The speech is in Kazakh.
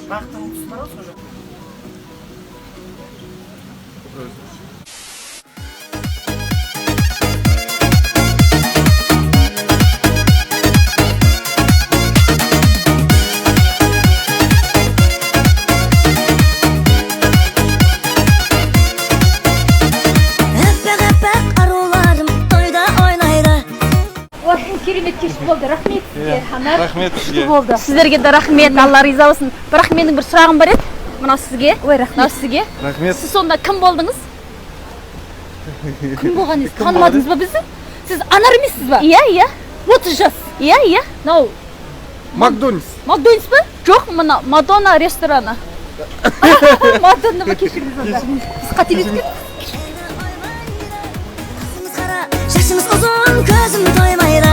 Бақтың тұсына сол жоқ. Керемет кеш болды. Рахмет сізге, Ханар. Рахмет сізге. Болды. Сіздерге де рахмет, Алла риза болсын. Бірақ менің бір сұрағым бар еді. Мынау сізге. Ой, рахмет. Мынау сізге. Рахмет. Сіз сонда кім болдыңыз? Кім болғаныңыз? Танымадыңыз ба бізді? Сіз Анар емессіз ба? Иә. 30 жас. Иә. Мынау Макдональдс. Макдональдс па? Жоқ, мына Мадонна рестораны. Мадонна ма, кешіріңіз онда. Біз қателесіп кеттік. Шашымыз ұзын, көзім тоймайды.